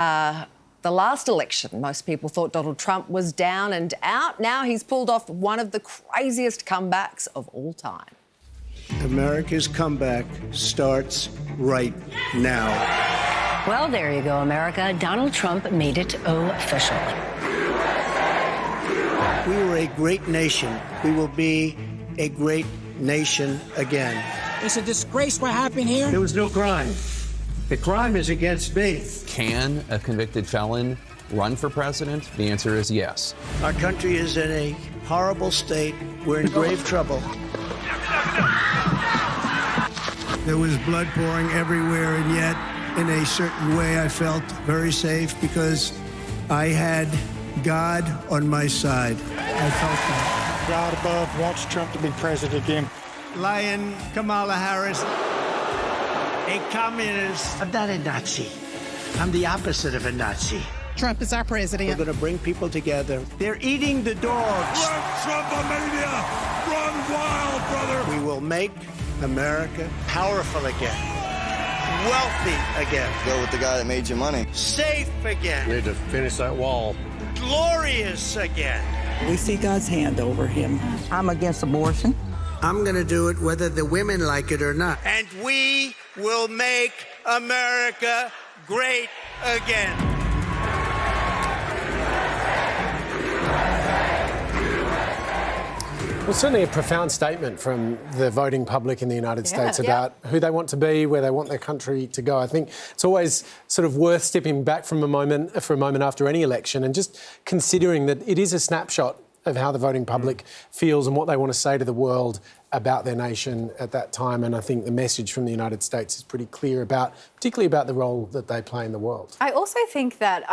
The last election, most people thought Donald Trump was down and out. Now he's pulled off one of the craziest comebacks of all time. America's comeback starts right now. Well, there you go, America. Donald Trump made it official. We were a great nation. We will be a great nation again. It's a disgrace what happened here. There was no crime. The crime is against me. Can a convicted felon run for president? The answer is yes. Our country is in a horrible state. We're in grave trouble. There was blood pouring everywhere, and yet, in a certain way, I felt very safe because I had God on my side. I felt that. God above wants Trump to be president again. Lion Kamala Harris, a communist. I'm not a Nazi. I'm the opposite of a Nazi. Trump is our president. We're going to bring people together. They're eating the dogs. Run, Trump-a-mania! Run wild, brother! We will make America powerful again, wealthy again. Go with the guy that made you money. Safe again. We need to finish that wall. Glorious again. We see God's hand over him. I'm against abortion. I'm going to do it whether the women like it or not. And we will make America great again. Well, certainly a profound statement from the voting public in the United States about who they want to be, where they want their country to go. I think it's always sort of worth stepping back for a moment after any election and just considering that it is a snapshot of how the voting public feels and what they want to say to the world about their nation at that time. And I think the message from the United States is pretty clear particularly about the role that they play in the world. I also think that,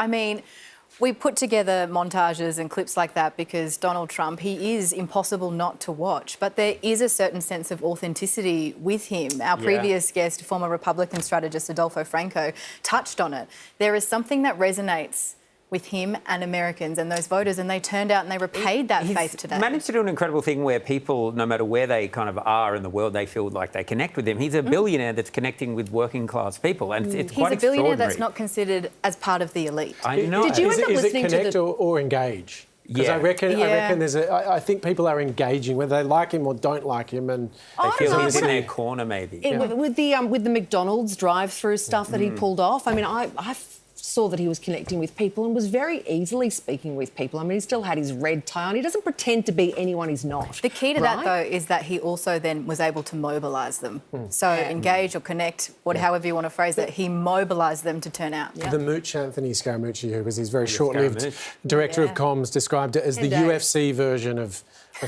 we put together montages and clips like that because Donald Trump, he is impossible not to watch, but there is a certain sense of authenticity with him. Our previous guest, former Republican strategist Adolfo Franco, touched on it. There is something that resonates with him and Americans and those voters, and they turned out and they repaid that faith today. He's managed to do an incredible thing where people, no matter where they kind of are in the world, they feel like they connect with him. He's a billionaire that's connecting with working class people, and it's quite extraordinary. He's a billionaire that's not considered as part of the elite. I know. Did you end up listening to connect or engage? Because I reckon I think people are engaging, whether they like him or don't like him, and they feel he's in their corner, maybe. With the McDonald's drive-through stuff that he pulled off, I saw that he was connecting with people and was very easily speaking with people. He still had his red tie on. He doesn't pretend to be anyone he's not. The key to that, though, is that he also then was able to mobilise them. So engage or connect, however you want to phrase it, he mobilised them to turn out. The Mooch, Anthony Scaramucci, who was his very short-lived director of comms, described it as the UFC version of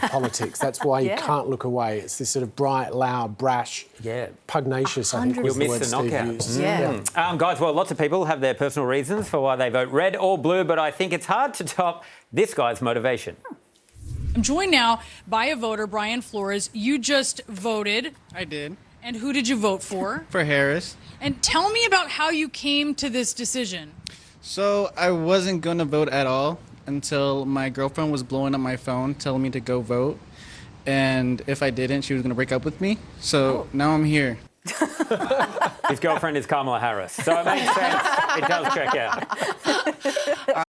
politics. That's why you can't look away. It's this sort of bright, loud, brash, pugnacious, I think was the word Steve used. Guys, well, lots of people have their personal reasons for why they vote red or blue, but I think it's hard to top this guy's motivation. I'm joined now by a voter, Brian Flores. You just voted. I did. And who did you vote for? For Harris. And tell me about how you came to this decision. So I wasn't going to vote at all until my girlfriend was blowing up my phone telling me to go vote. And if I didn't, she was going to break up with me. So now I'm here. His girlfriend is Kamala Harris. So it makes sense. It does check out.